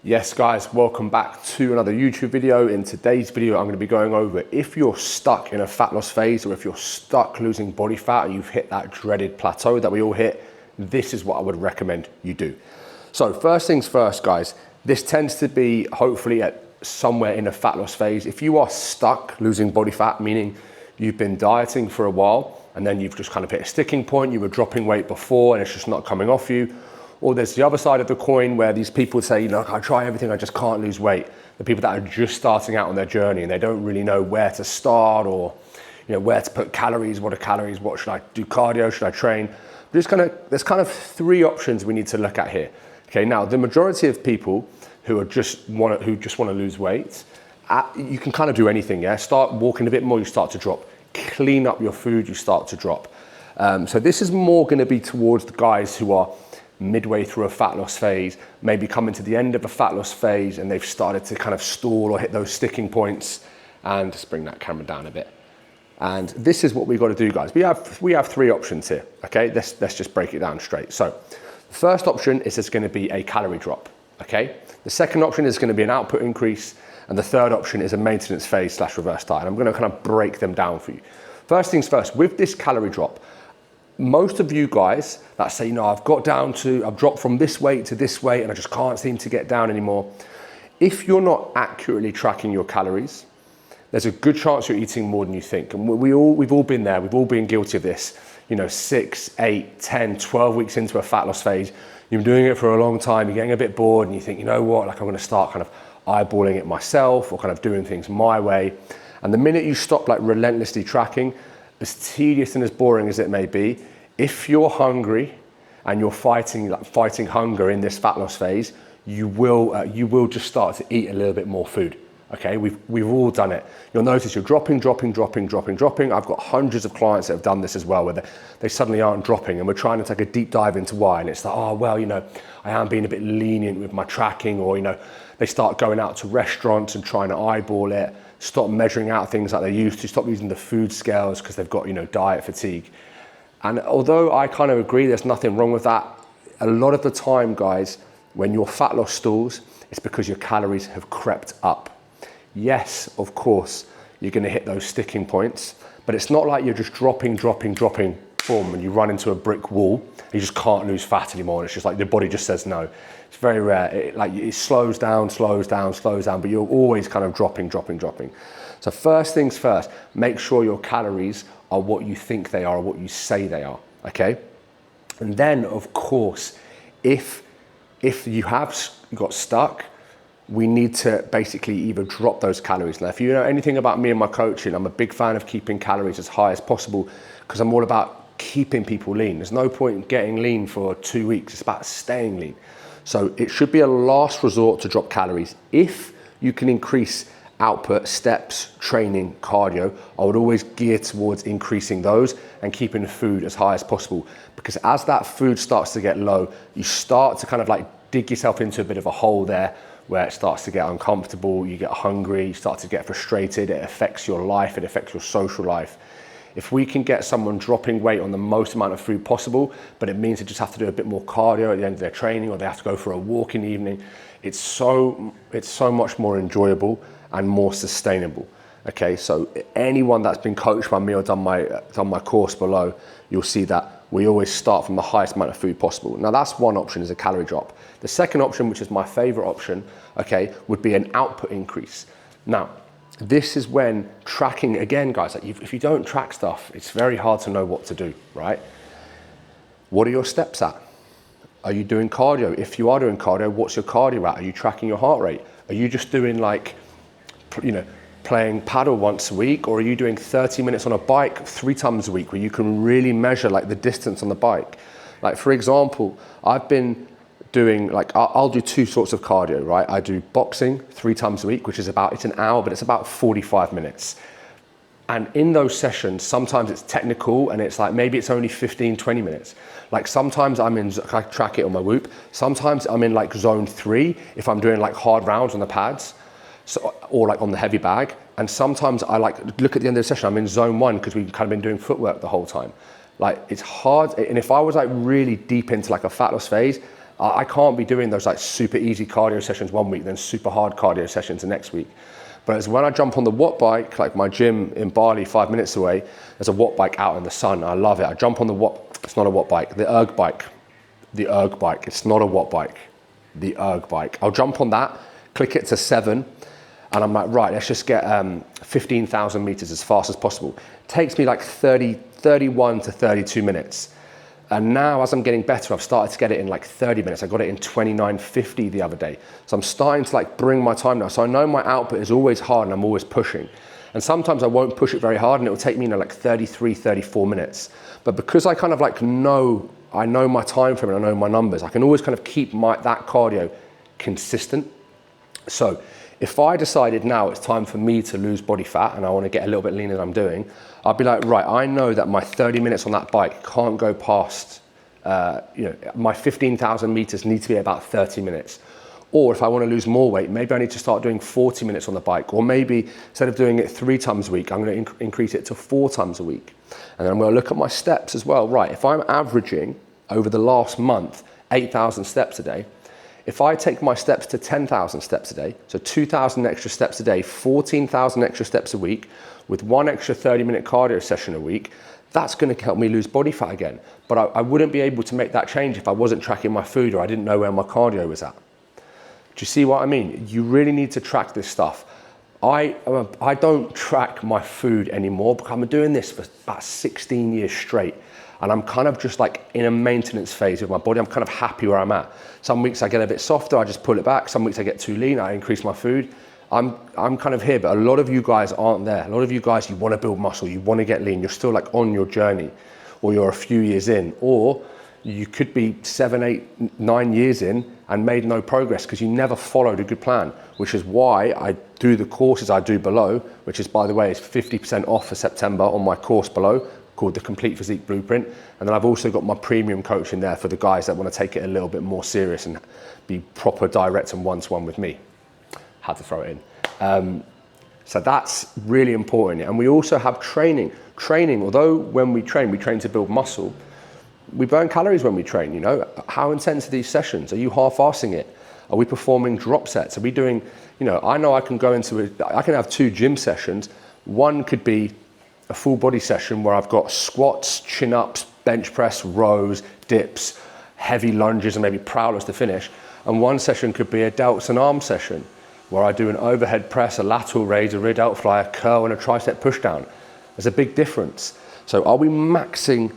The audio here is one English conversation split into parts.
Yes guys, welcome back to another YouTube video. In today's video, I'm going to be going over if you're stuck in a fat loss phase or if you're stuck losing body fat and you've hit that dreaded plateau that we all hit, this is what I would recommend you do. So first things first guys, this tends to be hopefully at somewhere in a fat loss phase. If you are stuck losing body fat, meaning you've been dieting for a while and then you've just kind of hit a sticking point, you were dropping weight before and it's just not coming off you. Or there's the other side of the coin where these people say, you know, I try everything, I just can't lose weight. The people that are just starting out on their journey and they don't really know where to start or, you know, where to put calories, what are calories, what should I do cardio, should I train? There's kind of three options we need to look at here. Okay, now the majority of people who just want to lose weight, you can kind of do anything, yeah? Start walking a bit more, you start to drop. Clean up your food, you start to drop. So this is more gonna be towards the guys who are midway through a fat loss phase, maybe coming to the end of a fat loss phase and they've started to kind of stall or hit those sticking points. And just bring that camera down a bit. And this is what we've got to do, guys. We have three options here, okay? Let's just break it down straight. So the first option is it's going to be a calorie drop, okay? The second option is going to be an output increase. And the third option is a maintenance phase / reverse diet. I'm going to kind of break them down for you. First things first, with this calorie drop, most of you guys that say, you know, I've dropped from this weight to this weight and I just can't seem to get down anymore. If you're not accurately tracking your calories, there's a good chance you're eating more than you think. And we've all been there, we've all been guilty of this. You know, 6, 8, 10, 12 weeks into a fat loss phase, you've been doing it for a long time, you're getting a bit bored and you think, you know what, like I'm gonna start kind of eyeballing it myself or kind of doing things my way. And the minute you stop like relentlessly tracking, as tedious and as boring as it may be, if you're hungry and you're fighting hunger in this fat loss phase, you will just start to eat a little bit more food. Okay, we've all done it. You'll notice you're dropping. I've got hundreds of clients that have done this as well, where they suddenly aren't dropping, and we're trying to take a deep dive into why. And it's like, oh well, you know, I am being a bit lenient with my tracking, or you know, they start going out to restaurants and trying to eyeball it. Stop measuring out things like they used to, stop using the food scales because they've got, you know, diet fatigue. And although I kind of agree there's nothing wrong with that, a lot of the time, guys, when your fat loss stalls, it's because your calories have crept up. Yes, of course, you're gonna hit those sticking points, but it's not like you're just dropping, boom, and you run into a brick wall, and you just can't lose fat anymore. And it's just like the body just says no. It's very rare. It slows down, but you're always kind of dropping. So first things first, make sure your calories are what you think they are or what you say they are, okay? And then, of course, if you have got stuck, we need to basically either drop those calories. Now, if you know anything about me and my coaching, I'm a big fan of keeping calories as high as possible because I'm all about keeping people lean. There's no point in getting lean for 2 weeks. It's about staying lean. So it should be a last resort to drop calories. If you can increase output, steps, training, cardio, I would always gear towards increasing those and keeping the food as high as possible. Because as that food starts to get low, you start to kind of like dig yourself into a bit of a hole there where it starts to get uncomfortable, you get hungry, you start to get frustrated, it affects your life, it affects your social life. If we can get someone dropping weight on the most amount of food possible, but it means they just have to do a bit more cardio at the end of their training or they have to go for a walk in the evening, it's so much more enjoyable and more sustainable. Okay, so anyone that's been coached by me or done my course below, you'll see that we always start from the highest amount of food possible. Now that's one option, is a calorie drop. The second option, which is my favorite option, okay, would be an output increase. Now, this is when tracking, again, guys, like if you don't track stuff, it's very hard to know what to do, right? What are your steps at? Are you doing cardio? If you are doing cardio, what's your cardio at? Are you tracking your heart rate? Are you just doing like, you know, playing paddle once a week, or are you doing 30 minutes on a bike 3 times a week where you can really measure like the distance on the bike? Like for example, I've been doing like, I'll do 2 sorts of cardio, right? I do boxing 3 times a week, which is it's an hour, but it's about 45 minutes. And in those sessions, sometimes it's technical and it's like, maybe it's only 15, 20 minutes. Like sometimes I track it on my Whoop. Sometimes I'm in like zone 3 if I'm doing like hard rounds on the pads. So, or like on the heavy bag. And sometimes I like look at the end of the session, I'm in zone 1 because we've kind of been doing footwork the whole time. Like it's hard. And if I was like really deep into like a fat loss phase, I can't be doing those like super easy cardio sessions one week, then super hard cardio sessions the next week. But it's when I jump on the watt bike, like my gym in Bali, 5 minutes away, there's a watt bike out in the sun. I love it. I jump on the watt, it's not a watt bike, the erg bike. The erg bike, it's not a watt bike, the erg bike. I'll jump on that, click it to 7, and I'm like, right, let's just get 15,000 meters as fast as possible. It takes me like 31 to 32 minutes. And now as I'm getting better, I've started to get it in like 30 minutes. I got it in 29:50 the other day. So I'm starting to like bring my time now. So I know my output is always hard and I'm always pushing. And sometimes I won't push it very hard and it will take me, like 33, 34 minutes. But because I kind of like I know my time frame and I know my numbers, I can always kind of keep that cardio consistent. So if I decided now it's time for me to lose body fat and I want to get a little bit leaner than I'm doing, I'd be like, right, I know that my 30 minutes on that bike can't go past, my 15,000 meters need to be about 30 minutes. Or if I want to lose more weight, maybe I need to start doing 40 minutes on the bike. Or maybe instead of doing it 3 times a week, I'm going to increase it to 4 times a week. And then I'm going to look at my steps as well. Right, if I'm averaging over the last month 8,000 steps a day, if I take my steps to 10,000 steps a day, so 2,000 extra steps a day, 14,000 extra steps a week, with 1 extra 30-minute cardio session a week, that's going to help me lose body fat again. But I wouldn't be able to make that change if I wasn't tracking my food or I didn't know where my cardio was at. Do you see what I mean? You really need to track this stuff. I don't track my food anymore because I've been doing this for about 16 years straight. And I'm kind of just like in a maintenance phase with my body. I'm kind of happy where I'm at. Some weeks I get a bit softer, I just pull it back. Some weeks I get too lean, I increase my food. I'm kind of here, but a lot of you guys aren't there. A lot of you guys, you want to build muscle, you want to get lean. You're still like on your journey, or you're a few years in, or you could be 7, 8, 9 years in and made no progress because you never followed a good plan, which is why I do the courses I do below, which is, by the way, is 50% off for September on my course below, called the Complete Physique Blueprint. And then I've also got my premium coaching there for the guys that want to take it a little bit more serious and be proper direct and one-to-one with me. Had to throw it in. So that's really important. And we also have training. Training, although when we train to build muscle, we burn calories when we train, you know. How intense are these sessions? Are you half-assing it? Are we performing drop sets? Are we doing, I know I can I can have 2 gym sessions. One could be a full body session where I've got squats, chin-ups, bench press, rows, dips, heavy lunges, and maybe prowlers to finish. And one session could be a delts and arms session where I do an overhead press, a lateral raise, a rear delt fly, a curl, and a tricep push down. There's a big difference. So are we maxing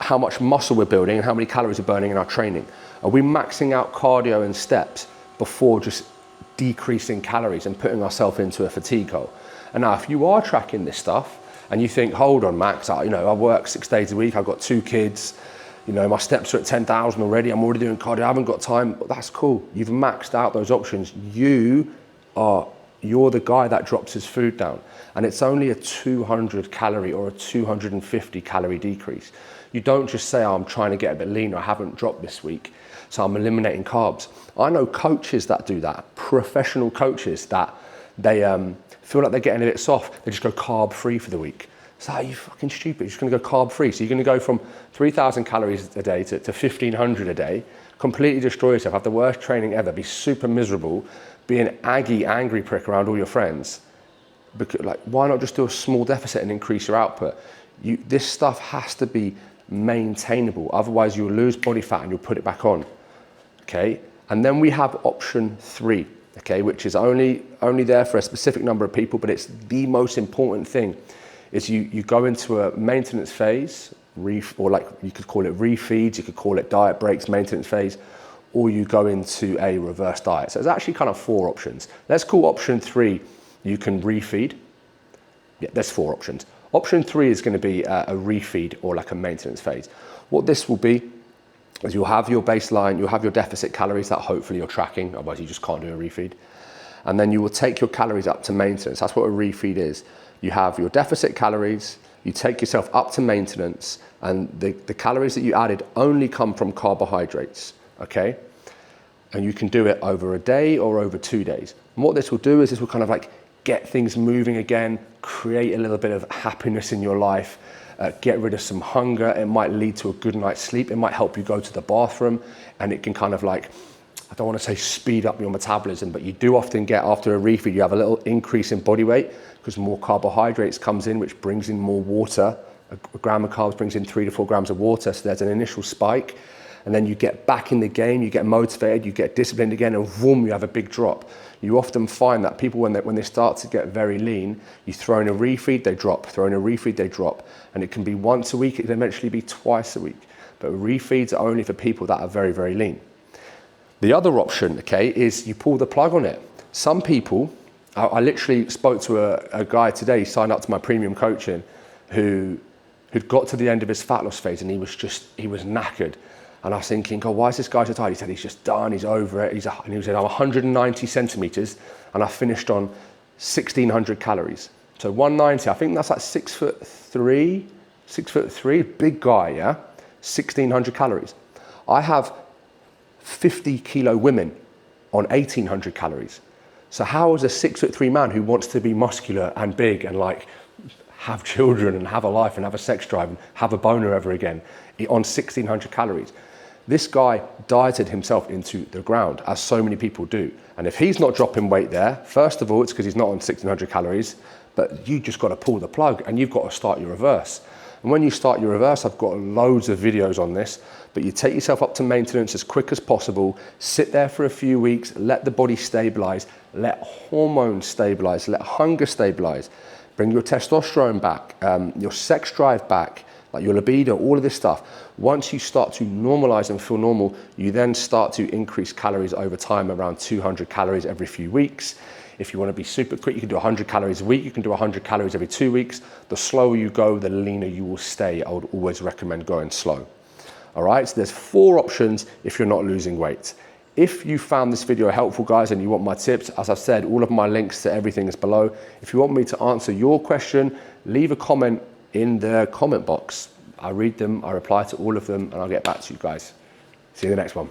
how much muscle we're building and how many calories we're burning in our training? Are we maxing out cardio and steps before just decreasing calories and putting ourselves into a fatigue hole? And now if you are tracking this stuff and you think, hold on, Max, I work 6 days a week, I've got 2 kids, my steps are at 10,000 already, I'm already doing cardio, I haven't got time. That's cool. You've maxed out those options. You're the guy that drops his food down. And it's only a 200 calorie or a 250 calorie decrease. You don't just say, I'm trying to get a bit leaner, I haven't dropped this week, so I'm eliminating carbs. I know coaches that do that, professional coaches that they feel like they're getting a bit soft, they just go carb free for the week. So are you fucking stupid? You're just gonna go carb free. So you're gonna go from 3,000 calories a day to 1,500 a day, completely destroy yourself, have the worst training ever, be super miserable, be an angry prick around all your friends. Because, why not just do a small deficit and increase your output? This stuff has to be maintainable, otherwise you'll lose body fat and you'll put it back on, okay? And then we have option 3, okay, which is only there for a specific number of people, but it's the most important thing, is you go into a maintenance phase, or you could call it refeeds, you could call it diet breaks, maintenance phase, or you go into a reverse diet. So there's actually kind of 4 options. Let's call option 3, you can refeed. Yeah, there's 4 options. Option 3 is going to be a refeed or like a maintenance phase. What this will be is you'll have your baseline, you'll have your deficit calories that hopefully you're tracking, otherwise you just can't do a refeed. And then you will take your calories up to maintenance. That's what a refeed is. You have your deficit calories, you take yourself up to maintenance, and the calories that you added only come from carbohydrates, okay? And you can do it over a day or over 2 days. And what this will do is this will kind of get things moving again, create a little bit of happiness in your life, get rid of some hunger. It might lead to a good night's sleep. It might help you go to the bathroom, and it can kind of like, I don't want to say speed up your metabolism, but you do often get, after a refeed, you have a little increase in body weight because more carbohydrates comes in, which brings in more water. A gram of carbs brings in 3 to 4 grams of water, so there's an initial spike, and then you get back in the game, you get motivated, you get disciplined again, and boom, you have a big drop. You often find that people, when they start to get very lean, you throw in a refeed, they drop, throw in a refeed, they drop, and it can be once a week, it can eventually be twice a week, but refeeds are only for people that are very, very lean. The other option, okay, is you pull the plug on it. Some people, I literally spoke to a guy today, he signed up to my premium coaching, who'd got to the end of his fat loss phase and he was knackered. And I was thinking, oh, why is this guy so tired? He said he's just done, he's over it. And he said, I'm 190 centimeters and I finished on 1,600 calories. So 190, I think that's like 6'3", big guy, yeah? 1,600 calories. I have 50 kilo women on 1,800 calories. So how is a 6'3" man who wants to be muscular and big and like have children and have a life and have a sex drive and have a boner ever again on 1,600 calories? This guy dieted himself into the ground, as so many people do. And if he's not dropping weight there, first of all, it's because he's not on 1,600 calories, but you just got to pull the plug and you've got to start your reverse. And when you start your reverse, I've got loads of videos on this, but you take yourself up to maintenance as quick as possible, sit there for a few weeks, let the body stabilize, let hormones stabilize, let hunger stabilize, bring your testosterone back, your sex drive back, like your libido, all of this stuff. Once you start to normalize and feel normal, you then start to increase calories over time, around 200 calories every few weeks. If you want to be super quick, you can do 100 calories a week. You can do 100 calories every 2 weeks. The slower you go, the leaner you will stay. I would always recommend going slow. All right, so there's 4 options if you're not losing weight. If you found this video helpful, guys, and you want my tips, as I've said, all of my links to everything is below. If you want me to answer your question, leave a comment in the comment box. I read them, I reply to all of them, and I'll get back to you guys. See you in the next one.